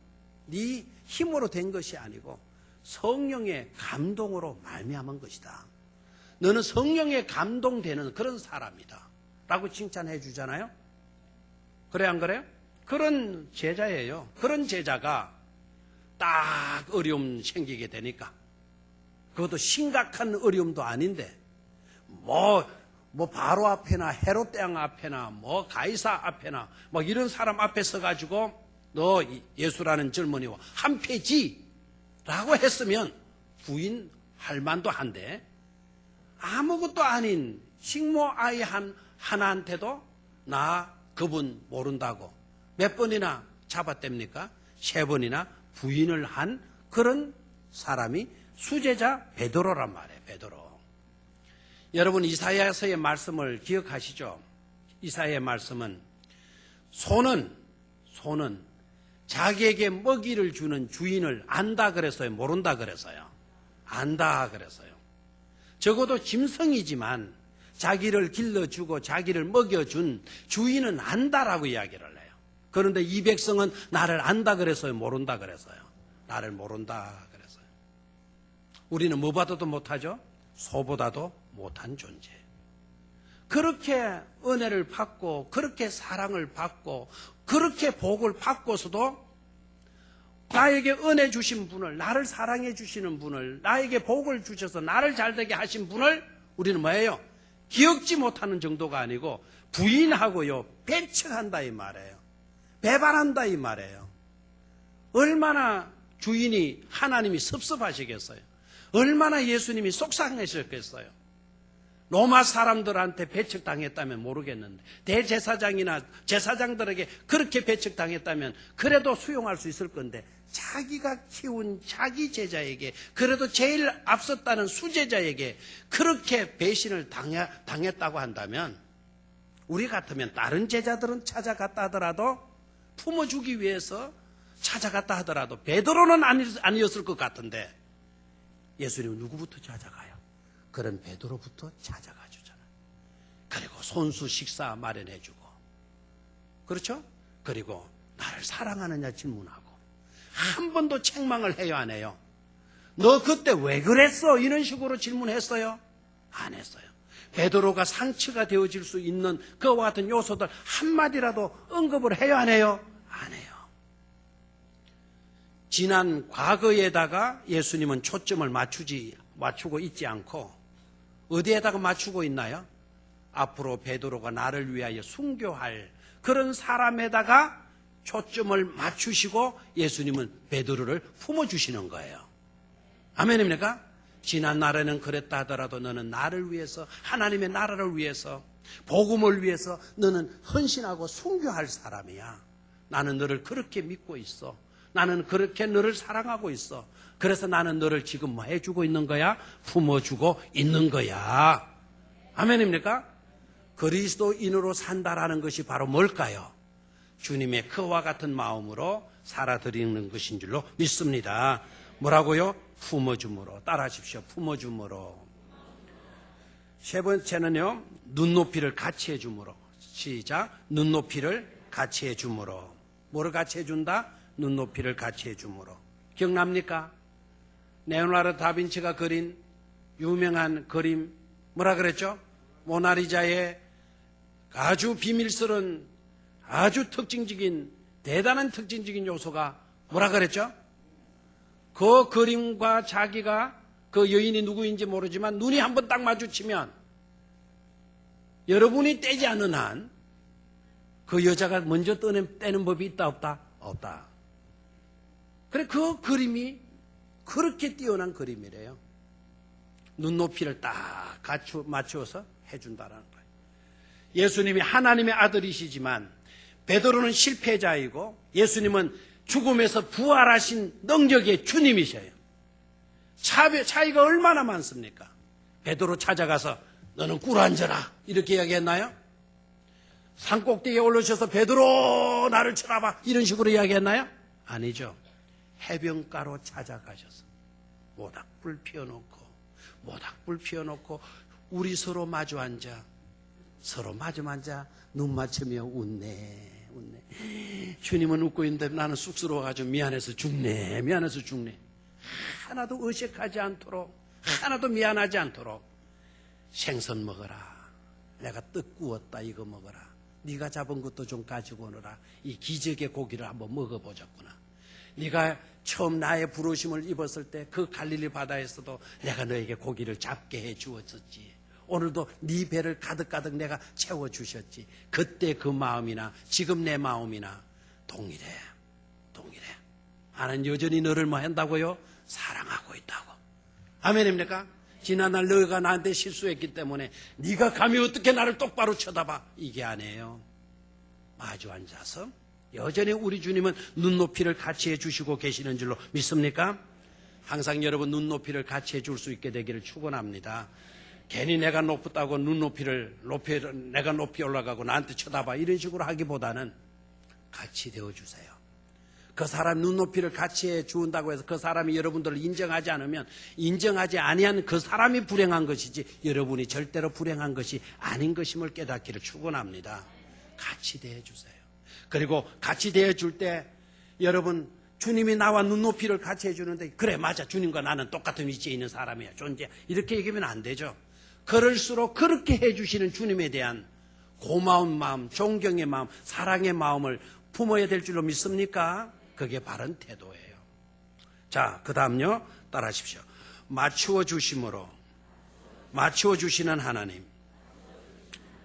네 힘으로 된 것이 아니고 성령의 감동으로 말미암은 것이다. 너는 성령에 감동되는 그런 사람이다 라고 칭찬해 주잖아요. 그래 안 그래요? 그런 제자예요. 그런 제자가 딱 어려움 생기게 되니까, 그것도 심각한 어려움도 아닌데 뭐 바로 앞에나 헤롯 대왕 앞에나 뭐 가이사 앞에나 뭐 이런 사람 앞에 서가지고 너 예수라는 젊은이와 한패지라고 했으면 부인할 만도 한데, 아무것도 아닌 식모 아이 하나한테도 나 그분 모른다고 몇 번이나 잡았답니까? 3번이나 부인을 한 그런 사람이 수제자 베드로란 말이에요. 베드로. 여러분, 이사야서의 말씀을 기억하시죠? 이사야의 말씀은 소는 자기에게 먹이를 주는 주인을 안다 그랬어요? 모른다 그랬어요? 안다 그랬어요. 적어도 짐승이지만 자기를 길러주고 자기를 먹여준 주인은 안다라고 이야기를 해요. 그런데 이 백성은 나를 안다 그랬어요? 모른다 그랬어요? 나를 모른다 그랬어요. 우리는 뭐보다도 못하죠? 소보다도 못한 존재. 그렇게 은혜를 받고 그렇게 사랑을 받고 그렇게 복을 받고서도 나에게 은혜 주신 분을, 나를 사랑해 주시는 분을, 나에게 복을 주셔서 나를 잘되게 하신 분을 우리는 뭐예요? 기억지 못하는 정도가 아니고 부인하고요, 배척한다 이 말이에요. 배반한다 이 말이에요. 얼마나 주인이 하나님이 섭섭하시겠어요? 얼마나 예수님이 속상하셨겠어요? 로마 사람들한테 배척당했다면 모르겠는데, 대제사장이나 제사장들에게 그렇게 배척당했다면 그래도 수용할 수 있을 건데, 자기가 키운 자기 제자에게, 그래도 제일 앞섰다는 수제자에게 그렇게 배신을 당했다고 한다면, 우리 같으면 다른 제자들은 찾아갔다 하더라도, 품어주기 위해서 찾아갔다 하더라도 베드로는 아니었을 것 같은데, 예수님은 누구부터 찾아가요? 그런 베드로부터 찾아가 주잖아요. 그리고 손수 식사 마련해주고, 그렇죠? 그리고 나를 사랑하느냐 질문하고, 한 번도 책망을 해요, 안 해요? 너 그때 왜 그랬어? 이런 식으로 질문했어요? 안 했어요. 베드로가 상처가 되어질 수 있는 그와 같은 요소들 한마디라도 언급을 해요, 안 해요? 안 해요. 지난 과거에다가 예수님은 초점을 맞추고 있지 않고 어디에다가 맞추고 있나요? 앞으로 베드로가 나를 위하여 순교할 그런 사람에다가 초점을 맞추시고 예수님은 베드로를 품어주시는 거예요. 아멘입니까? 지난 날에는 그랬다 하더라도 너는 나를 위해서, 하나님의 나라를 위해서, 복음을 위해서 너는 헌신하고 순교할 사람이야. 나는 너를 그렇게 믿고 있어. 나는 그렇게 너를 사랑하고 있어. 그래서 나는 너를 지금 뭐 해주고 있는 거야? 품어주고 있는 거야. 아멘입니까? 그리스도인으로 산다라는 것이 바로 뭘까요? 주님의 그와 같은 마음으로 살아드리는 것인 줄로 믿습니다. 뭐라고요? 품어줌으로. 따라하십시오. 품어줌으로. 세 번째는요, 눈높이를 같이 해줌으로. 시작. 눈높이를 같이 해줌으로. 뭐를 같이 해준다? 눈높이를 같이 해줌으로. 기억납니까? 레오나르도 다빈치가 그린 유명한 그림 뭐라 그랬죠? 모나리자의 아주 비밀스러운 아주 특징적인 대단한 특징적인 요소가 뭐라 그랬죠? 그 그림과 자기가 그 여인이 누구인지 모르지만 눈이 한번 딱 마주치면 여러분이 떼지 않는 한 그 여자가 먼저 떼는 법이 있다 없다? 없다. 그래 그 그림이 그렇게 뛰어난 그림이래요. 눈높이를 딱 맞추어서 해준다는 거예요. 예수님이 하나님의 아들이시지만 베드로는 실패자이고 예수님은 죽음에서 부활하신 능력의 주님이셔요. 차이가 얼마나 많습니까? 베드로 찾아가서 너는 꿇어 앉아라 이렇게 이야기했나요? 산꼭대기에 올라오셔서 베드로 나를 쳐다봐 이런 식으로 이야기했나요? 아니죠. 해변가로 찾아가셔서 모닥불 피워놓고 우리 서로 마주 앉아 눈 맞추며 웃네. 주님은 웃고 있는데 나는 쑥스러워가지고 미안해서 죽네. 하나도 의식하지 않도록, 하나도 미안하지 않도록 생선 먹어라. 내가 떡 구웠다 이거 먹어라. 네가 잡은 것도 좀 가지고 오너라. 이 기적의 고기를 한번 먹어보자꾸나. 네가 처음 나의 부르심을 입었을 때 그 갈릴리 바다에서도 내가 너에게 고기를 잡게 해 주었었지. 오늘도 네 배를 가득가득 내가 채워주셨지. 그때 그 마음이나 지금 내 마음이나 동일해. 나는 여전히 너를 뭐 한다고요? 사랑하고 있다고. 아멘입니까? 지난날 너가 나한테 실수했기 때문에 네가 감히 어떻게 나를 똑바로 쳐다봐. 이게 아니에요. 마주 앉아서 여전히 우리 주님은 눈높이를 같이 해주시고 계시는 줄로 믿습니까? 항상 여러분 눈높이를 같이 해줄 수 있게 되기를 축원합니다. 괜히 내가 높다고 내가 높이 올라가고 나한테 쳐다봐 이런 식으로 하기보다는 같이 되어주세요. 그 사람 눈높이를 같이 해준다고 해서 그 사람이 여러분들을 인정하지 않으면 인정하지 아니한 그 사람이 불행한 것이지 여러분이 절대로 불행한 것이 아닌 것임을 깨닫기를 축원합니다. 같이 대해주세요. 그리고 같이 대해줄 때 여러분 주님이 나와 눈높이를 같이 해주는데 그래 맞아 주님과 나는 똑같은 위치에 있는 사람이야 존재 이렇게 얘기하면 안 되죠. 그럴수록 그렇게 해주시는 주님에 대한 고마운 마음, 존경의 마음, 사랑의 마음을 품어야 될 줄로 믿습니까? 그게 바른 태도예요. 자, 그 다음요. 따라하십시오. 맞추어 주심으로 맞추어 주시는 하나님.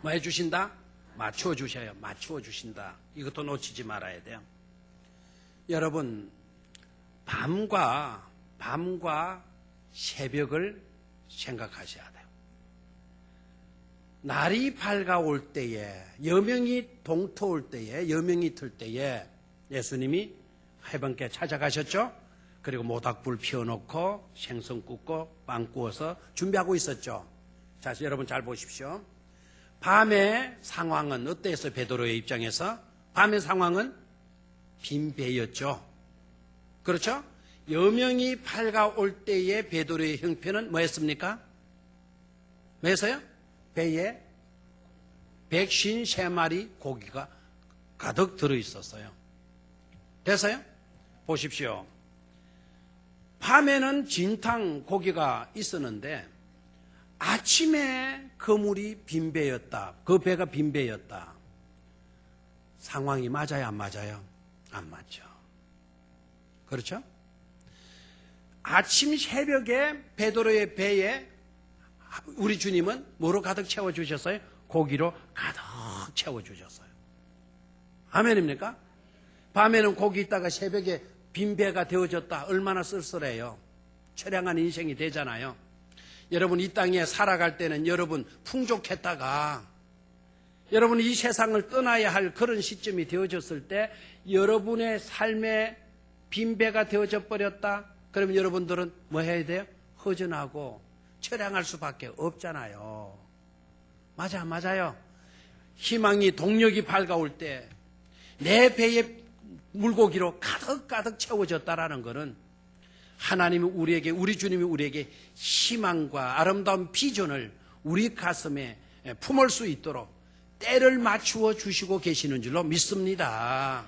뭐 해주신다? 맞추어 주셔요. 맞추어 주신다. 이것도 놓치지 말아야 돼요. 여러분, 밤과 새벽을 생각하셔야 돼요. 날이 밝아올 때에, 여명이 동토올 때에, 여명이 틀 때에 예수님이 해변가에 찾아가셨죠? 그리고 모닥불 피워놓고 생선 굽고 빵 구워서 준비하고 있었죠. 자, 여러분 잘 보십시오. 밤의 상황은 어땠어요? 베드로의 입장에서 밤의 상황은 빈 배였죠. 그렇죠? 여명이 밝아올 때의 베드로의 형편은 뭐였습니까? 뭐였어요? 배에 153마리 고기가 가득 들어있었어요. 됐어요? 보십시오. 밤에는 진탕 고기가 있었는데 아침에 그물이 빈 배였다. 그 배가 빈 배였다. 상황이 맞아요? 안 맞아요? 안 맞죠. 그렇죠? 아침 새벽에 베드로의 배에 우리 주님은 뭐로 가득 채워주셨어요? 고기로 가득 채워주셨어요. 아멘입니까? 밤에는 고기 있다가 새벽에 빈 배가 되어졌다. 얼마나 쓸쓸해요. 처량한 인생이 되잖아요. 여러분 이 땅에 살아갈 때는 여러분 풍족했다가 여러분 이 세상을 떠나야 할 그런 시점이 되어졌을 때 여러분의 삶에 빈 배가 되어져 버렸다. 그러면 여러분들은 뭐 해야 돼요? 허전하고 처량할 수밖에 없잖아요. 맞아요. 희망이 동력이 밝아올 때 내 배에 물고기로 가득 채워졌다라는 것은 하나님이 우리 주님이 우리에게 희망과 아름다운 비전을 우리 가슴에 품을 수 있도록 때를 맞추어 주시고 계시는 줄로 믿습니다.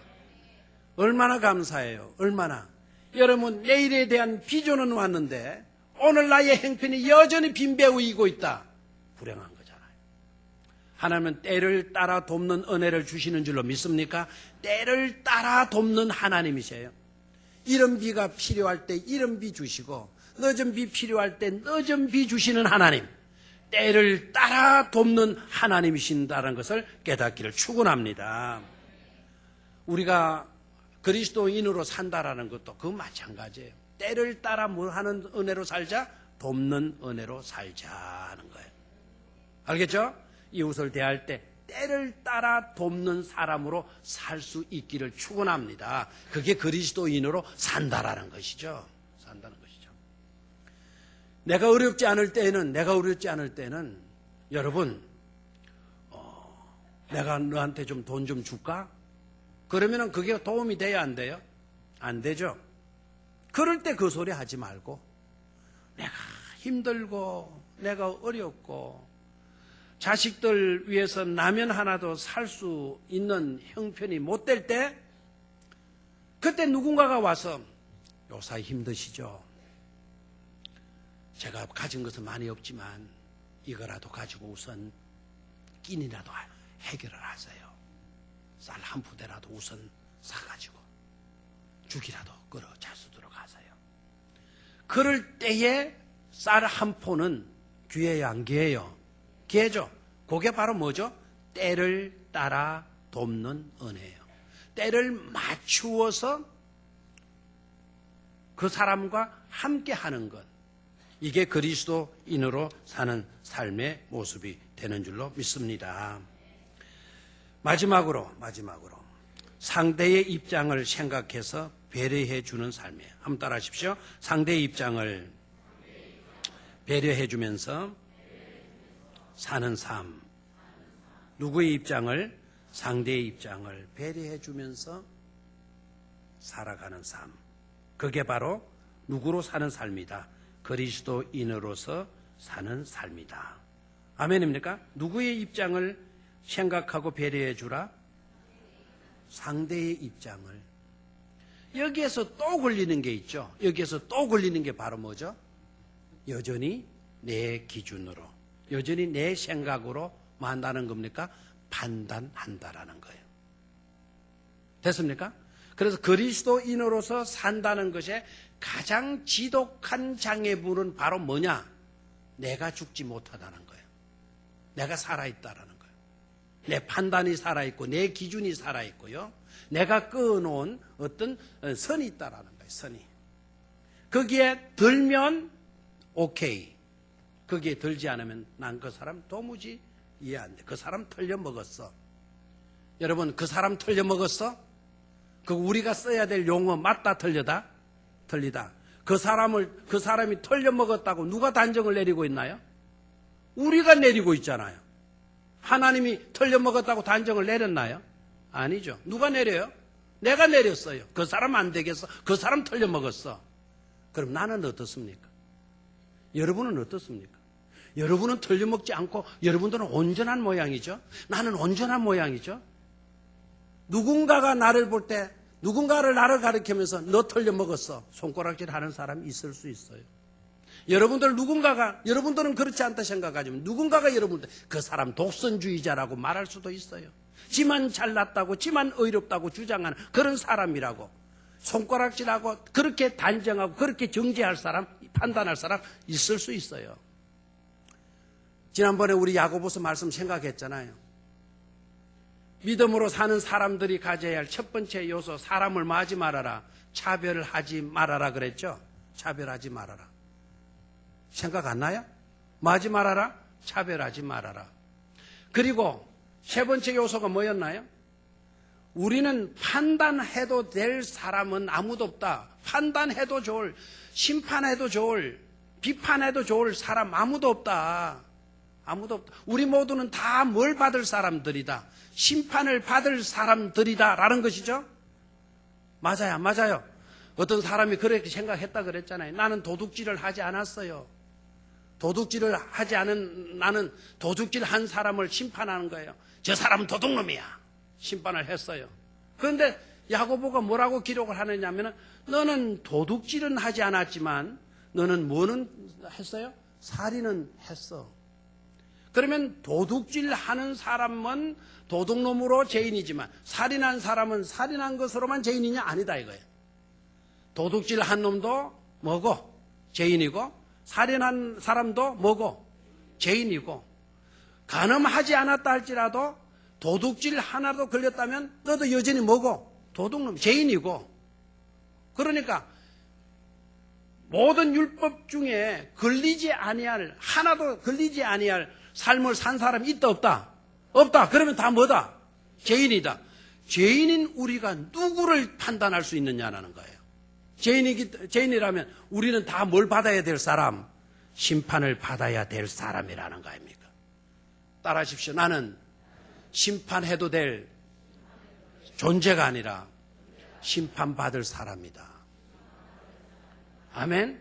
얼마나 감사해요. 얼마나. 여러분, 내일에 대한 비전은 왔는데 오늘 나의 형편이 여전히 빈배우이고 있다. 불행한 거잖아요. 하나님은 때를 따라 돕는 은혜를 주시는 줄로 믿습니까? 때를 따라 돕는 하나님이세요. 이른 비가 필요할 때 이른 비 주시고 늦은 비 필요할 때 늦은 비 주시는 하나님, 때를 따라 돕는 하나님이신다는 것을 깨닫기를 축원합니다. 우리가 그리스도인으로 산다라는 것도 그 마찬가지예요. 때를 따라 뭐 하는 은혜로 살자? 돕는 은혜로 살자 하는 거예요. 알겠죠? 이웃을 대할 때 때를 따라 돕는 사람으로 살 수 있기를 축원합니다. 그게 그리스도인으로 산다라는 것이죠. 산다는 것이죠. 내가 어렵지 않을 때는 여러분, 내가 너한테 좀 돈 좀 줄까? 그러면은 그게 도움이 돼야 안 돼요? 안 되죠. 그럴 때 그 소리 하지 말고, 내가 힘들고 내가 어렵고 자식들 위해서 라면 하나도 살 수 있는 형편이 못 될 때, 그때 누군가가 와서 요사이 힘드시죠? 제가 가진 것은 많이 없지만 이거라도 가지고 우선 끼니라도 해결을 하세요. 쌀 한 푸대라도 우선 사가지고 죽이라도 끓여 잘 쓰도록 하세요. 그럴 때에 쌀 한 포는 귀해요, 안 귀해요? 귀해죠. 그게 바로 뭐죠? 때를 따라 돕는 은혜예요. 때를 맞추어서 그 사람과 함께 하는 것, 이게 그리스도인으로 사는 삶의 모습이 되는 줄로 믿습니다. 마지막으로 상대의 입장을 생각해서 배려해 주는 삶이에요. 한번 따라 하십시오. 상대의 입장을 배려해 주면서 사는 삶. 누구의 입장을? 상대의 입장을 배려해 주면서 살아가는 삶. 그게 바로 누구로 사는 삶이다? 그리스도인으로서 사는 삶이다. 아멘입니까? 누구의 입장을 생각하고 배려해 주라? 상대의 입장을. 여기에서 또 걸리는 게 있죠. 여기에서 또 걸리는 게 바로 뭐죠? 여전히 내 기준으로, 여전히 내 생각으로 뭐 한다는 겁니까? 판단한다라는 거예요. 됐습니까? 그래서 그리스도인으로서 산다는 것의 가장 지독한 장애물은 바로 뭐냐? 내가 죽지 못하다는 거예요. 내가 살아있다라는 거예요. 내 판단이 살아있고 내 기준이 살아있고요. 내가 끊어놓은 어떤 선이 있다라는 거예요. 선이. 거기에 들면 오케이. 거기에 들지 않으면 난 그 사람 도무지 이해 안 돼. 그 사람 털려먹었어. 여러분, 그 사람 털려먹었어? 그 우리가 써야 될 용어 맞다 틀리다? 틀리다. 그 사람이 털려먹었다고 누가 단정을 내리고 있나요? 우리가 내리고 있잖아요. 하나님이 털려먹었다고 단정을 내렸나요? 아니죠. 누가 내려요? 내가 내렸어요. 그 사람 안 되겠어. 그 사람 털려먹었어. 그럼 나는 어떻습니까? 여러분은 어떻습니까? 여러분은 털려먹지 않고 여러분들은 온전한 모양이죠. 나는 온전한 모양이죠. 누군가가 나를 볼 때, 누군가를 나를 가리키면서 너 털려먹었어, 손가락질 하는 사람이 있을 수 있어요. 여러분들은 그렇지 않다 생각하지만 누군가가 여러분들 그 사람 독선주의자라고 말할 수도 있어요. 지만 잘났다고, 지만 의롭다고 주장하는 그런 사람이라고 손가락질하고 그렇게 단정하고 그렇게 정죄할 사람, 판단할 사람 있을 수 있어요. 지난번에 우리 야고보서 말씀 생각했잖아요. 믿음으로 사는 사람들이 가져야 할 첫 번째 요소, 사람을 마지 말아라, 차별하지 말아라 그랬죠. 차별하지 말아라. 생각 안 나요? 마지 말아라, 차별하지 말아라. 그리고 세 번째 요소가 뭐였나요? 우리는 판단해도 될 사람은 아무도 없다. 판단해도 좋을, 심판해도 좋을, 비판해도 좋을 사람 아무도 없다. 아무도 없다. 우리 모두는 다 뭘 받을 사람들이다. 심판을 받을 사람들이다 라는 것이죠. 맞아요, 맞아요. 어떤 사람이 그렇게 생각했다 그랬잖아요. 나는 도둑질을 하지 않았어요. 도둑질을 하지 않은 나는 도둑질 한 사람을 심판하는 거예요. 저 사람은 도둑놈이야. 심판을 했어요. 그런데 야고보가 뭐라고 기록을 하느냐면 너는 도둑질은 하지 않았지만 너는 뭐는 했어요? 살인은 했어. 그러면 도둑질 하는 사람은 도둑놈으로 죄인이지만 살인한 사람은 살인한 것으로만 죄인이냐? 아니다 이거예요. 도둑질 한 놈도 뭐고? 죄인이고 살인한 사람도 뭐고? 죄인이고 간음하지 않았다 할지라도 도둑질 하나도 걸렸다면 너도 여전히 뭐고? 도둑놈, 죄인이고. 그러니까 모든 율법 중에 걸리지 아니할 하나도 걸리지 아니할 삶을 산 사람이 있다 없다? 없다. 그러면 다 뭐다? 죄인이다. 죄인인 우리가 누구를 판단할 수 있느냐라는 거예요. 죄인이라면 우리는 다 뭘 받아야 될 사람? 심판을 받아야 될 사람이라는 거 아닙니까? 따라하십시오. 나는 심판해도 될 존재가 아니라 심판받을 사람이다. 아멘?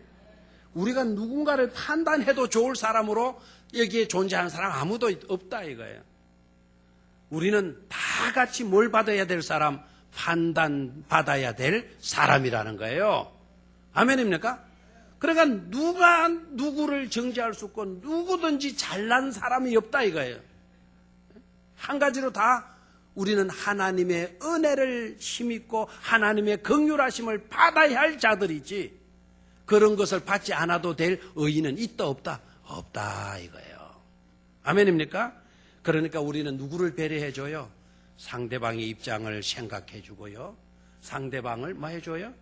우리가 누군가를 판단해도 좋을 사람으로 여기에 존재하는 사람 아무도 없다 이거예요. 우리는 다 같이 뭘 받아야 될 사람? 판단받아야 될 사람이라는 거예요. 아멘입니까? 그러니까 누가 누구를 정죄할 수 없고 누구든지 잘난 사람이 없다 이거예요. 한 가지로 다 우리는 하나님의 은혜를 힘입고 하나님의 긍휼하심을 받아야 할 자들이지 그런 것을 받지 않아도 될 의인은 있다 없다? 없다 이거예요. 아멘입니까? 그러니까 우리는 누구를 배려해줘요? 상대방의 입장을 생각해주고요. 상대방을 뭐 해줘요?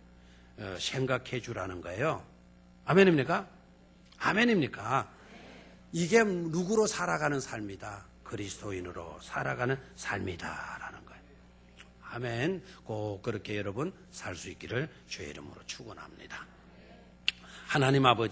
생각해주라는 거예요. 아멘입니까? 아멘입니까? 이게 누구로 살아가는 삶이다. 그리스도인으로 살아가는 삶이다라는 거예요. 아멘. 꼭 그렇게 여러분 살 수 있기를 주의 이름으로 축원합니다. 하나님 아버지